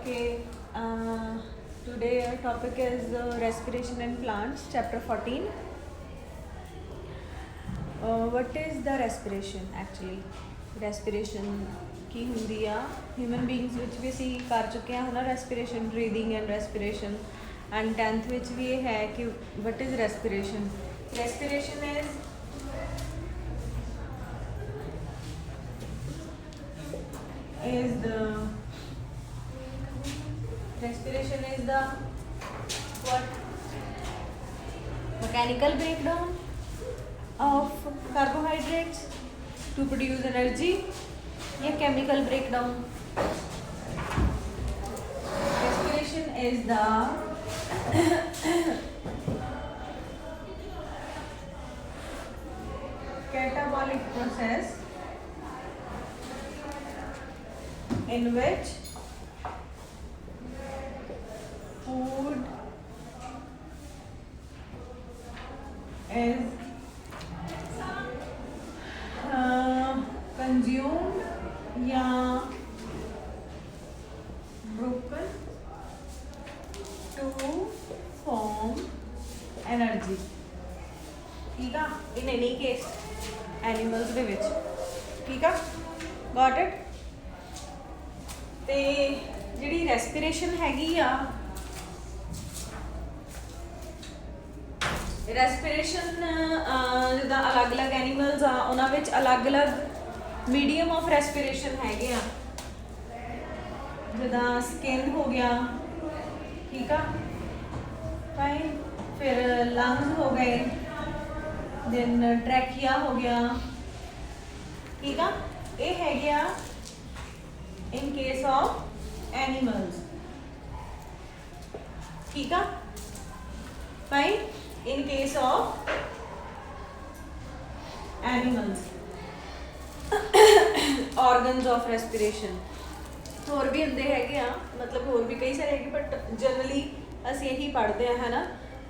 Okay, today our topic is respiration in plants, chapter 14. What is the respiration actually? Respiration ਕੀ ਹੁੰਦੀ ਆ human beings ਵਿੱਚ ਵੀ ਅਸੀਂ ਕਰ ਚੁੱਕੇ ਹਾਂ ਹੈ ਨਾ respiration breathing and respiration and 10th ਵਿੱਚ ਵੀ ਇਹ ਹੈ ਕਿ what is respiration respiration is the respiration is the what mechanical breakdown of carbohydrates to produce energy या chemical breakdown. Respiration is the catabolic process in which food is consumed या broken to form energy. ठीक है in any case animals ਦੇ ਵਿੱਚ ਠੀਕ ਆ got it ਤੇ ਜਿਹੜੀ ਰੈਸਪੀਰੇਸ਼ਨ ਹੈਗੀ ਆ ਰੈਸਪੀਰੇਸ਼ਨ ਜਿੱਦਾਂ ਅਲੱਗ-ਅਲੱਗ ਐਨੀਮਲਸ ਆ ਉਹਨਾਂ ਵਿੱਚ ਅਲੱਗ-ਅਲੱਗ ਮੀਡੀਅਮ ਆਫ ਰੈਸਪੀਰੇਸ਼ਨ ਹੈਗੇ ਆ ਜਿੱਦਾਂ ਸਕਿਨ ਹੋ ਗਿਆ ਠੀਕ ਆ ਫਾਈਨ ਫਿਰ ਲੰਗਸ ਹੋ ਗਏ ਦੈਨ ਟ੍ਰੈਕੀਆ ਹੋ ਗਿਆ ਠੀਕ ਆ ਇਹ ਹੈਗੇ ਆ in case of animals ठीक है fine in case of animals organs of respiration ਹੋਰ ਵੀ ਹੁੰਦੇ ਹੈਗੇ ਆ ਮਤਲਬ ਹੋਰ ਵੀ ਕਈ ਸਾਰੇ ਹੈਗੇ ਬਟ ਜਨਰਲੀ ਅਸੀਂ ਇਹੀ ਪੜ੍ਹਦੇ ਆ ਹੈ ਨਾ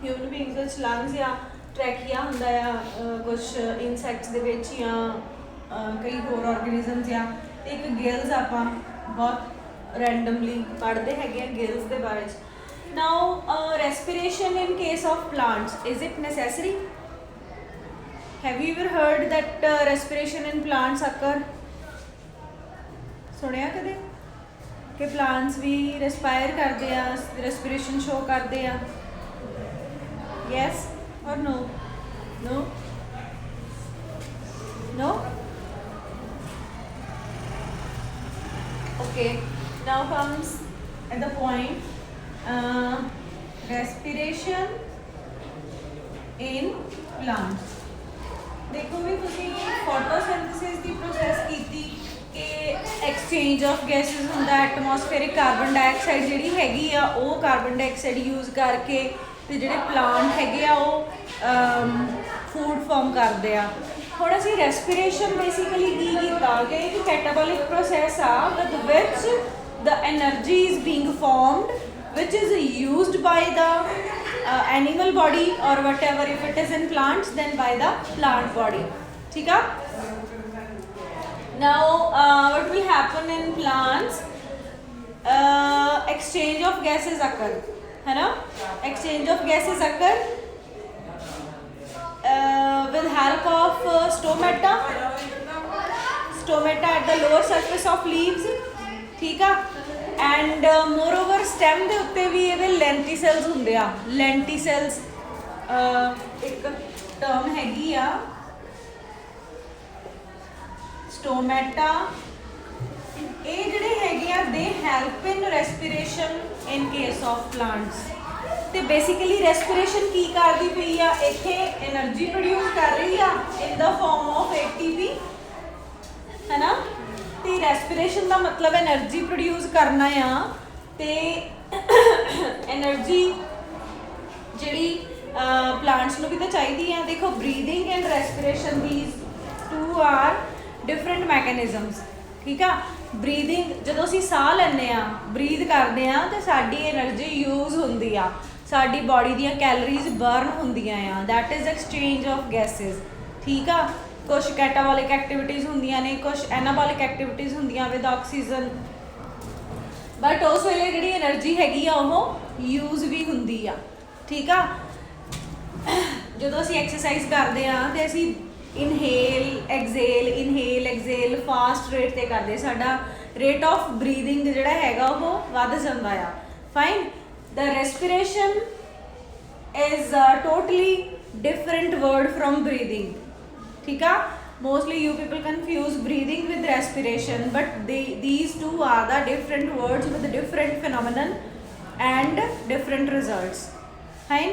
ਹਿਊਮਨ ਬੀਇੰਗਸ ਵਿੱਚ ਲੰਗਸ ਜਾਂ ਟ੍ਰੈਕੀਆ ਹੁੰਦਾ ਆ ਕੁਝ ਇਨਸੈਕਟਸ ਦੇ ਵਿੱਚ ਜਾਂ ਕਈ ਹੋਰ ਆਰਗੇਨਿਜ਼ਮਸ ਜਾਂ ਇੱਕ ਗਿਲਸ ਆਪਾਂ ਬਹੁਤ ਰੈਂਡਮਲੀ ਪੜ੍ਹਦੇ ਹੈਗੇ ਆ ਗਿਲਸ ਦੇ ਬਾਰੇ 'ਚ now respiration in case of plants is it necessary have you ever heard that respiration in plants occur ਸੁਣਿਆ ਕਦੇ ਕਿ ਪਲਾਂਟਸ ਵੀ ਰੈਸਪਾਇਰ ਕਰਦੇ ਆ ਰੈਸਪੀਰੇਸ਼ਨ ਸ਼ੋ ਕਰਦੇ ਆ ਯੈਸ ਔਰ ਨੋ ਨੋ ਨੋ Okay, now comes at the point respiration in plants. देखो भी तुसी photosynthesis की process कीती कि exchange of gases ਹੁੰਦਾ atmospheric carbon dioxide ਜਿਹੜੀ ਹੈਗੀ ਆ ਉਹ carbon dioxide use ਕਰਕੇ ਤੇ ਜਿਹੜੇ plant ਹੈਗੇ ਆ ਉਹ food form ਕਰਦੇ ਆ ਹੁਣ ਅਸੀਂ respiration basically ਕੀ ਕੀਤਾ ਕਿ ਇੱਕ catabolic process ਆ with which the energy is being formed which is used by the animal body or whatever if it is in plants then by the plant body ठीक है now what will happen in plants exchange of gases occur है ना exchange of gases occur with help of stomata at the lower surface of leaves ठीक है and moreover stem ਦੇ ਉੱਤੇ ਵੀ ਇਹਦੇ lenticels ਹੁੰਦੇ ਆ lenticels ਇੱਕ ਟਰਮ ਹੈਗੀ ਆ stomata ਇਹ ਜਿਹੜੇ ਹੈਗੇ ਆ they help in respiration in case of plants ਤੇ ਬੇਸਿਕਲੀ ਰੈਸਪੀਰੇਸ਼ਨ ਕੀ ਕਰਦੀ ਪਈ ਆ ਇੱਥੇ એનર્ਜੀ ਪ੍ਰੋਡਿਊਸ ਕਰ ਰਹੀ ਆ ਇਨ ਦਾ ਫਾਰਮ ਆਫ ATP ਹੈ ਨਾ ਤੇ ਰੈਸਪੀਰੇਸ਼ਨ ਦਾ ਮਤਲਬ એનર્ਜੀ ਪ੍ਰੋਡਿਊਸ ਕਰਨਾ ਆ ਤੇ એનર્ਜੀ ਜਿਹੜੀ ਪਲਾਂਟਸ ਨੂੰ ਵੀ ਤਾਂ ਚਾਹੀਦੀ ਆ ਦੇਖੋ breathing and respiration these two are different mechanisms ਠੀਕ ਆ ਬਰੀਦਿੰਗ ਜਦੋਂ ਅਸੀਂ ਸਾਹ ਲੈਂਦੇ ਆ ਬਰੀਦ ਕਰਦੇ ਆ ਤੇ ਸਾਡੀ એનર્ਜੀ ਯੂਜ਼ ਹੁੰਦੀ ਆ ਸਾਡੀ ਬਾਡੀ ਦੀਆਂ ਕੈਲਰੀਜ਼ ਬਰਨ ਹੁੰਦੀਆਂ ਆ that is exchange of gases ਠੀਕ ਆ ਕੁਛ ਕੈਟਾਬੋਲਿਕ ਐਕਟੀਵਿਟੀਜ਼ ਹੁੰਦੀਆਂ ਨੇ ਕੁਛ ਐਨਾਬੋਲਿਕ ਐਕਟੀਵਿਟੀਜ਼ ਹੁੰਦੀਆਂ ਵਿਦ ਆਕਸੀਜਨ बट उस वेले जिहड़ी एनर्जी हैगी आ वो यूज़ भी हुंदी आ। ठीक आ, ਜਦੋਂ ਅਸੀਂ ਐਕਸਰਸਾइज ਕਰਦੇ ਆ ਤੇ ਅਸੀਂ ਇਨਹੇਲ ਐਕਸੇਲ ਫਾਸਟ ਰੇਟ ਤੇ ਕਰਦੇ, ਸਾਡਾ ਰੇਟ ਆਫ ਬਰੀਥਿੰਗ ਜਿਹੜਾ ਹੈਗਾ ਉਹ ਵੱਧ ਜਾਂਦਾ ਆ। Fine, the respiration is totally different word from breathing. ਠੀਕ ਆ, mostly you people confuse breathing with respiration, but these two are the different words with different phenomenon and different results. Fine.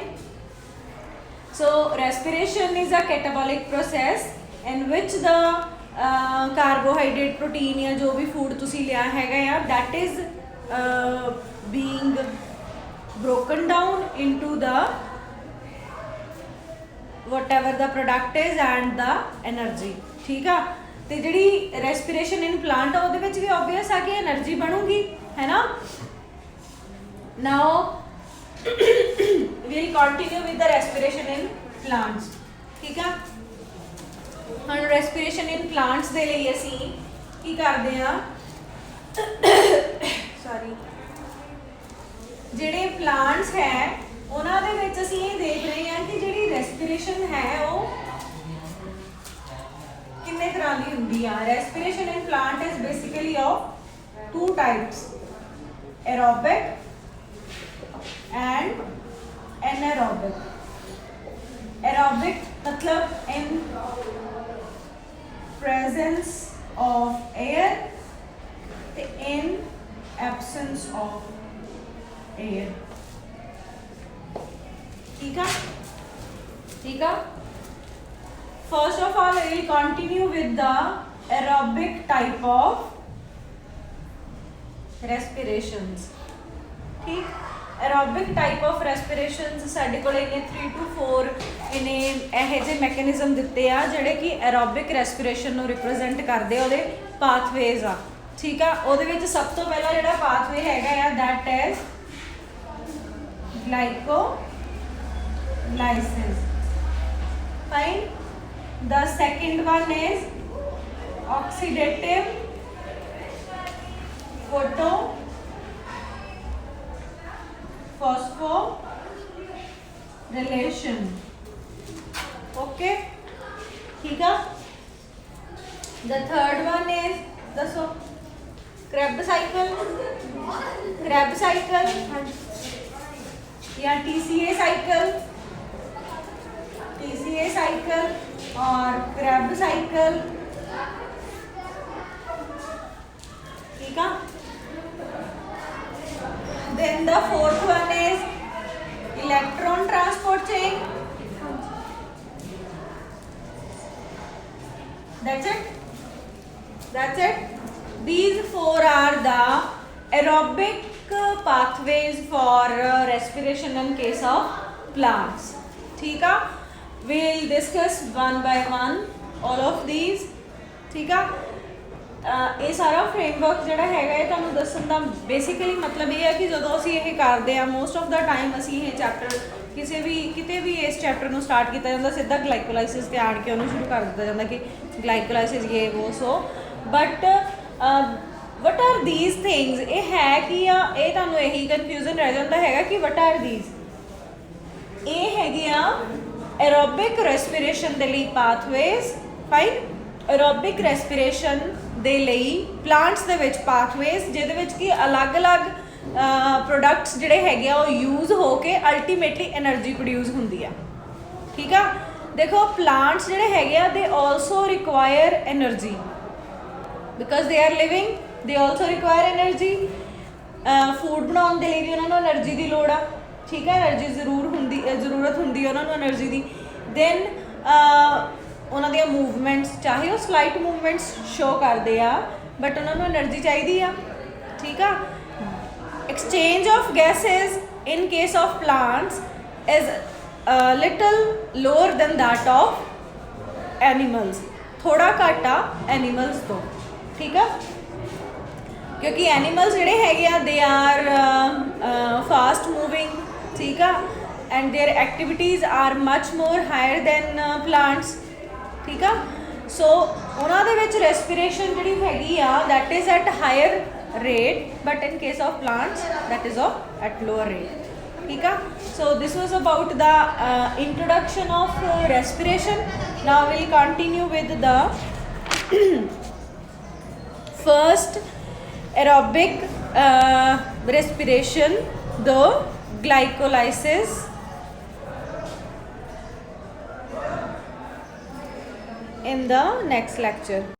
So respiration is a catabolic process in which the carbohydrate, protein या जो भी food तुसी लिया हैगा या that is being broken down into the whatever the product is and the energy। ठीक आ, तो जी respiration in plant आ वो भी ऑब्वियस आ कि एनर्जी बनूगी, है ना। Now we'll continue with the respiration in plants। ठीक है, हम respiration in plants दे लिए असी की करते हैं, सॉरी जिहड़े plants है ਉਹਨਾਂ ਦੇ ਵਿੱਚ ਅਸੀਂ ਇਹ ਦੇਖ ਰਹੇ ਹਾਂ ਕਿ ਜਿਹੜੀ ਰੈਸਪੀਰੇਸ਼ਨ ਹੈ ਉਹ ਕਿੰਨੇ ਤਰ੍ਹਾਂ ਦੀ ਹੁੰਦੀ ਆ। Respiration in plant is basically of two types, aerobic and anaerobic. Aerobic मतलब in presence of air ਤੇ in absence of air। ठीक है, ठीक है। First of all we will continue with the aerobic type of respirations। ठीक, aerobic type of respirations साडे कोल इन्ने 3 to 4 इन्ने ਇਹੋ ਜਿਹੇ ਮੈਕੈਨਿਜ਼ਮ ਦਿੱਤੇ ਆ ਜਿਹੜੇ ਕਿ aerobic respiration ਨੂੰ ਰਿਪਰੈਜ਼ੈਂਟ ਕਰਦੇ, ਉਹਦੇ ਪਾਥਵੇਜ਼ ਆ। ਠੀਕ ਆ, ਉਹਦੇ ਵਿੱਚ ਸਭ ਤੋਂ ਪਹਿਲਾ ਜਿਹੜਾ ਪਾਥਵੇ ਹੈਗਾ ਆ that is glycolysis। Fine, the second one is oxidative phosphorylation। okay, ठीक है। the third one is दसो Krebs cycle या TCA cycle और Krebs cycle। ठीक है, then the fourth one is electron transport chain। that's it। these four are the aerobic pathways for respiration in case of plants। ठीक है, we'll discuss one by one all of these। ठीक है, ਇਹ ਸਾਰਾ framework ਜਿਹੜਾ ਹੈਗਾ ਇਹ ਤੁਹਾਨੂੰ ਦੱਸਣ ਦਾ ਬੇਸਿਕਲੀ ਮਤਲਬ ਇਹ ਹੈ ਕਿ ਜਦੋਂ ਅਸੀਂ ਇਹ ਕਰਦੇ ਆ ਮੋਸਟ ਆਫ ਦਾ ਟਾਈਮ ਅਸੀਂ ਇਹ ਚੈਪਟਰ ਕਿਤੇ ਵੀ ਇਸ ਚੈਪਟਰ ਨੂੰ ਸਟਾਰਟ ਕੀਤਾ ਜਾਂਦਾ ਸਿੱਧਾ ਗਲਾਈਕੋਲਾਈਸਿਸ ਤੇ ਆਣ ਕੇ ਉਹਨੂੰ ਸ਼ੁਰੂ ਕਰ ਦਿੱਤਾ ਜਾਂਦਾ ਕਿ ਗਲਾਈਕੋਲਾਈਸਿਸ ਇਹ ਉਹ so but what are these things. ਇਹ ਹੈ ਕਿ ਆ ਇਹ ਤੁਹਾਨੂੰ ਇਹੀ ਕਨਫਿਊਜ਼ਨ ਰਹਿ ਜਾਂਦਾ ਹੈਗਾ ਕਿ ਵਟ ਆਰ ਥੀਸ। ਇਹ ਹੈਗੇ ਆ ਐਰੋਬਿਕ ਰੈਸਪੀਰੇਸ਼ਨ ਦੇ ਲਈ ਪਾਥਵੇਜ਼। ਫਾਈਨ, ਐਰੋਬਿਕ ਰੈਸਪੀਰੇਸ਼ਨ ਦੇ ਲਈ ਪਲਾਂਟਸ ਦੇ ਵਿੱਚ ਪਾਥਵੇਜ਼ ਜਿਹਦੇ ਵਿੱਚ ਕਿ ਅਲੱਗ-ਅਲੱਗ ਪ੍ਰੋਡਕਟਸ ਜਿਹੜੇ ਹੈਗੇ ਆ ਉਹ ਯੂਜ਼ ਹੋ ਕੇ ਅਲਟੀਮੇਟਲੀ એનર્ਜੀ ਪ੍ਰੋਡਿਊਸ ਹੁੰਦੀ ਆ। ਠੀਕ ਆ, ਦੇਖੋ ਪਲਾਂਟਸ ਜਿਹੜੇ ਹੈਗੇ ਆ ਦੇ also require energy because they are living, ਦੇ ਆਲਸੋ ਰਿਕੁਆਇਰ એનર્ਜੀ। ਫੂਡ ਬਣਾਉਣ ਦੇ ਲਈ ਵੀ ਉਹਨਾਂ ਨੂੰ એનર્ਜੀ ਦੀ ਲੋੜ ਆ। ਠੀਕ ਹੈ, એનર્ਜੀ ਜ਼ਰੂਰਤ ਹੁੰਦੀ ਉਹਨਾਂ ਨੂੰ એનર્ਜੀ ਦੀ। ਦੈਨ ਉਹਨਾਂ ਦੀਆਂ ਮੂਵਮੈਂਟਸ ਚਾਹੇ ਉਹ ਸਲਾਈਟ ਮੂਵਮੈਂਟਸ ਸ਼ੋ ਕਰਦੇ ਆ ਬਟ ਉਹਨਾਂ ਨੂੰ એનર્ਜੀ ਚਾਹੀਦੀ ਆ। ਠੀਕ ਆ, exchange of gases in case of plants is little lower than that of animals। थोड़ा घट आ एनिमल्स तो। ठीक है, क्योंकि एनिमल्स ਜਿਹੜੇ ਹੈਗੇ ਆ ਦੇ ਆਰ ਫਾਸਟ ਮੂਵਿੰਗ। ਠੀਕ ਆ, and there activities are much more higher than plants. ਠੀਕ ਆ, ਸੋ ਉਹਨਾਂ ਦੇ ਵਿੱਚ ਰੈਸਪੀਰੇਸ਼ਨ ਜਿਹੜੀ ਹੈਗੀ ਆ that is at higher rate, but in case of plants that is of at lower rate. ठीक है. So this was about the introduction of respiration. Now we'll continue with the first aerobic respiration, the glycolysis. In the next lecture.